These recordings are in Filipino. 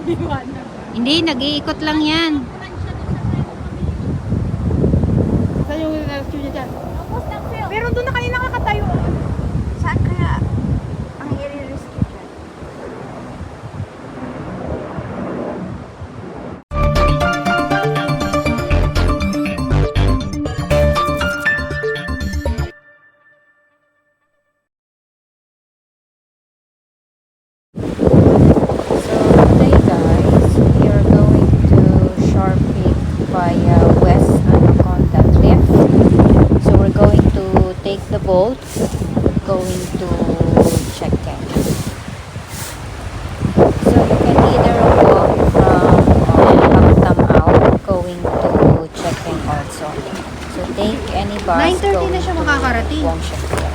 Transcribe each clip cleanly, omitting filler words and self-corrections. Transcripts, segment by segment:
Hindi, nag-iikot lang yan. Saan yung rescue niya dyan? Pero doon na kanina nakakatayo. Saan kaya ang i-rescue dyan? So today guys, we are going to Shore Peak via West Anaconda Cliff. So we're going to take the boat going to Check-in. So you can either walk from Mactam out going to Check-in also. So take any bus 9:30 going na siya to makakarating. Wong Shek-in.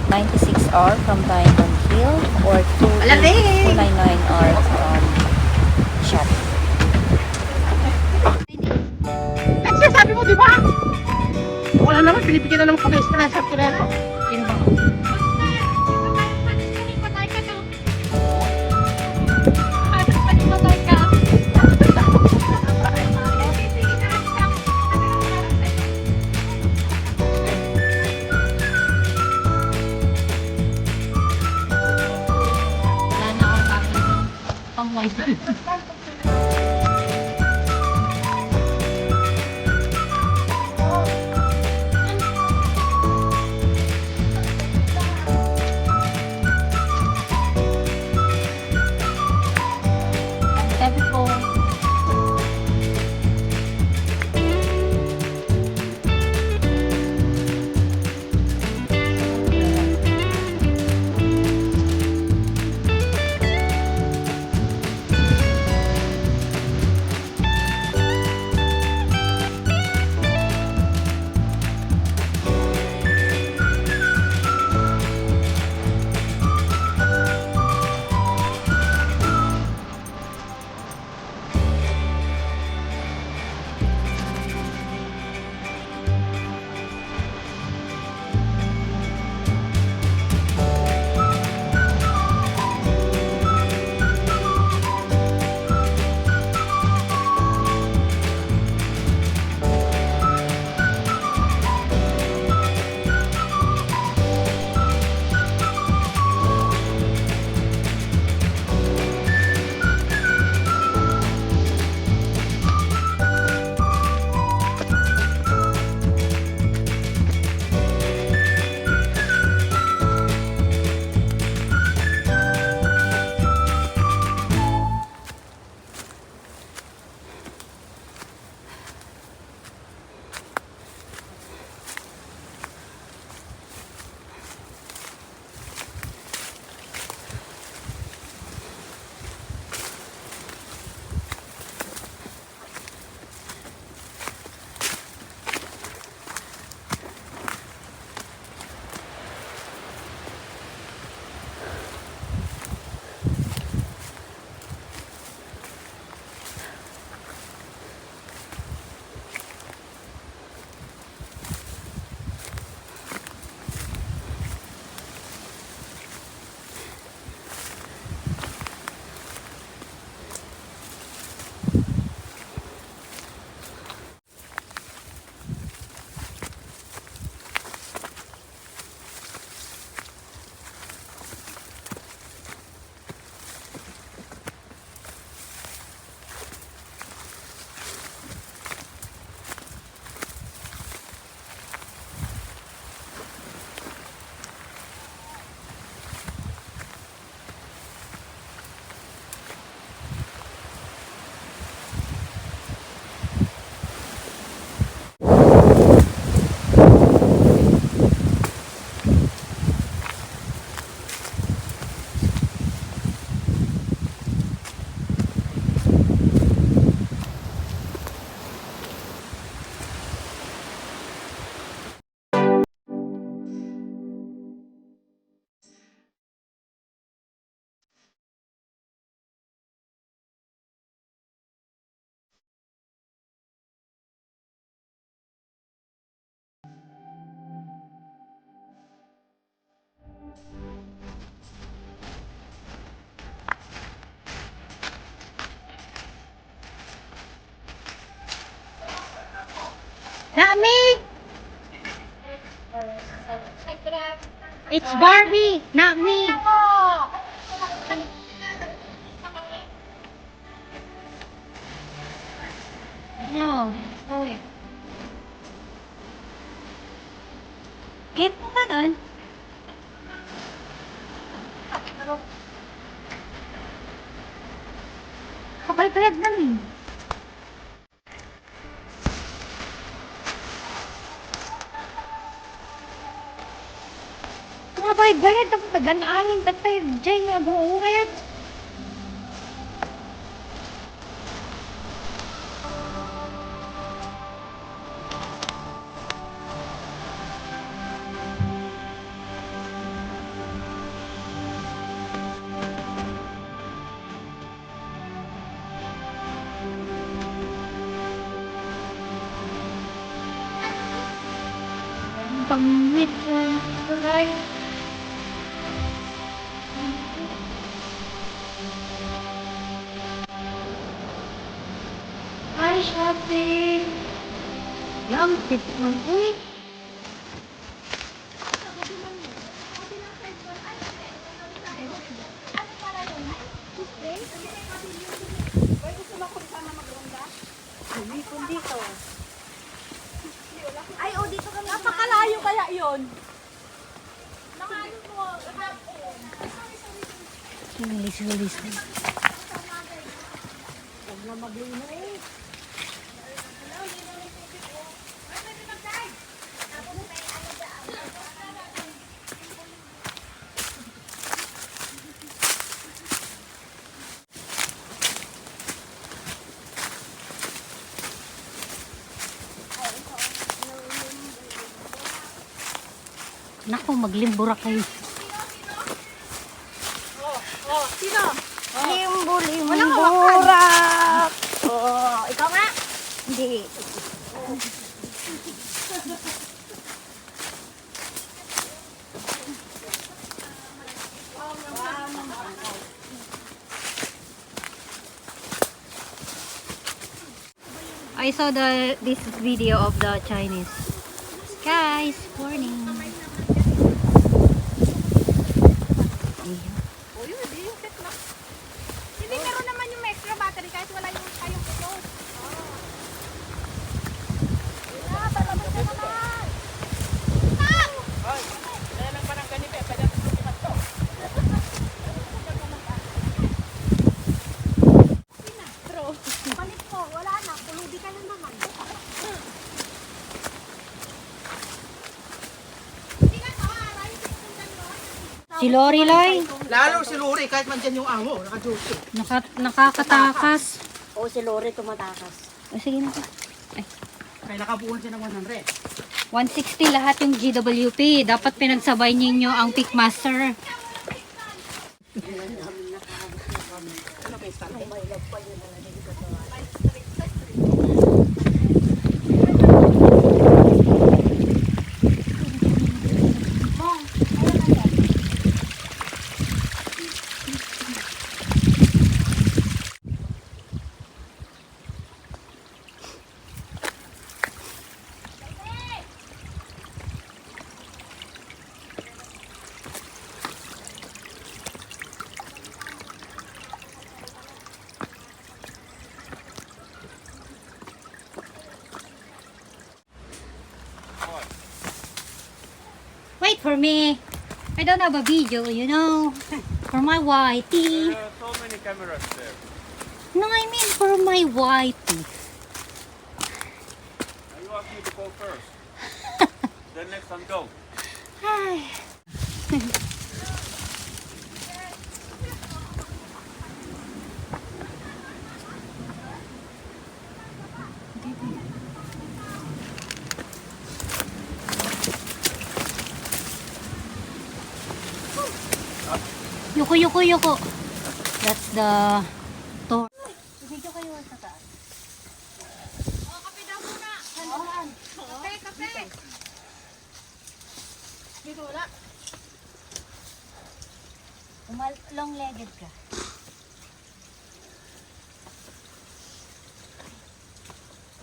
96R from Diamond Hill or 299R from Shopee. Kasi sabi mo, di ba? Wala naman, pinipigyan na naman kami sa kilala. Yun ba? Wala na akong pang-wifi. Sabi ko, Nami! It's Barbie, not me. No. Get mo ba nun? Kapal-palad na rin. Mga bayad-bayad ang padanaanin. Ba't tayo dyan nga buong kaya? Pangit na. Hi, shopping. Yang people. Ay, oh, dito kami. Napakalayo kaya yun. Lilis. Naku, maglimbura kayo. Limbo-limburak. Oh, ikaw nga. Hindi. I saw this video of the Chinese. Guys, warning. Hindi, meron naman yung extra battery kahit wala yung kayong ito. Palit po, wala na. Pulubi ka na naman. Hindi ka to, aray. Si Lorelai, Lalo si Luri, kahit man dyan yung amo, naka-duty. nakakatakas. Oh, si Lori tumatakas. O sige na. Kaya nakabuhan siya ng 100. 160 lahat yung GWP. Dapat pinagsabay ninyo ang Pickmaster. Wait for me. I don't have a video, you know. For my YT. There are so many cameras there. No, I mean for my YT. Now you ask me to go first. Then next time go. Ay. Yuko. That's the door. Video kayo sa taas. Oh, kape daw muna. Kape. Dito wala. Long-legged ka.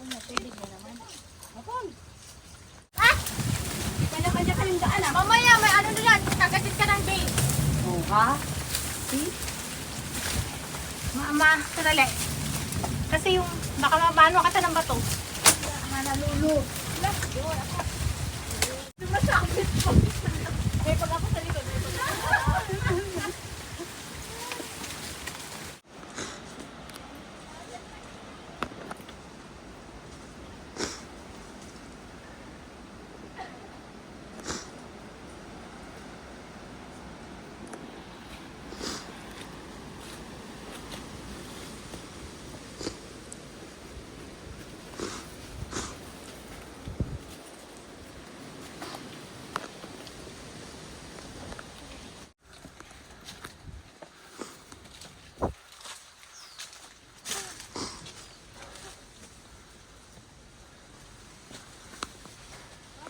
Natubig na naman. Kanya-kanya kayong daan ah. Mamaya, may ano na yan. Kagatin ka ng gate. Oo ha? Mama, sarali. Kasi yung, baka mabano ka ng bato. Nalulu. Masakit po. May pag ako sa likod.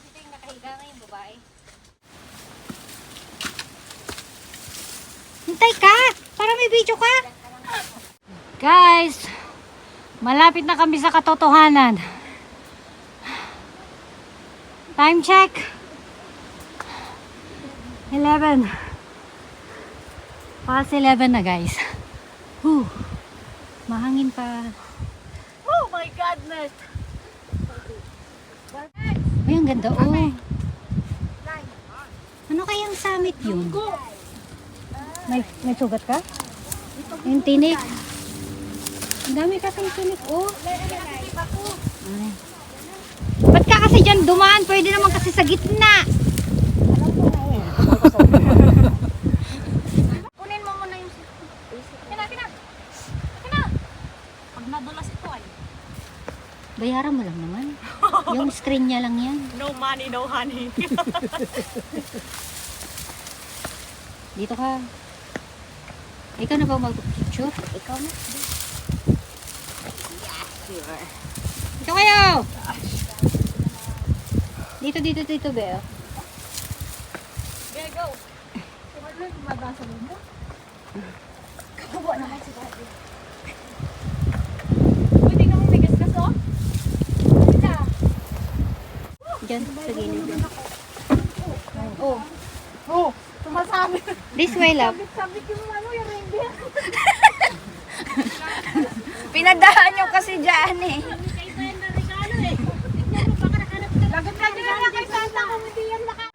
Dito yung nakahiga ngayong babae. Hintay ka! Para may video ka! Guys, malapit na kami sa katotohanan. Time check. 11. Past 11 na guys. Whew. Mahangin pa. Oh my goodness. Ay, ang ganda oh. Ano kayang summit yun? May sugat ka? Yung tinik. Ang dami kasing tinik oh. Ay. Ba't ka kasi dyan dumaan? Pwede naman kasi sa gitna. Kunin mo muna yung... Kina. Pag nadulas ito ay... Bayaran mo lang naman. Yung screen niya lang yan. No money, no honey. Dito ka. Ikaw na ba mag-picture? Ikaw na. Ito kayo! Dito, Beo. Okay, go. Kawawa naman si Daddy. Uy, tingnan mo, may gasgas oh. Diyan, sa gilid. Oh. Oh, sumasabi. This way, love. Sabi ko yung ano, yung reindeer. Pinadahan nyo kasi dyan eh. Lagot ka na kay Santa kung hindi yan naka...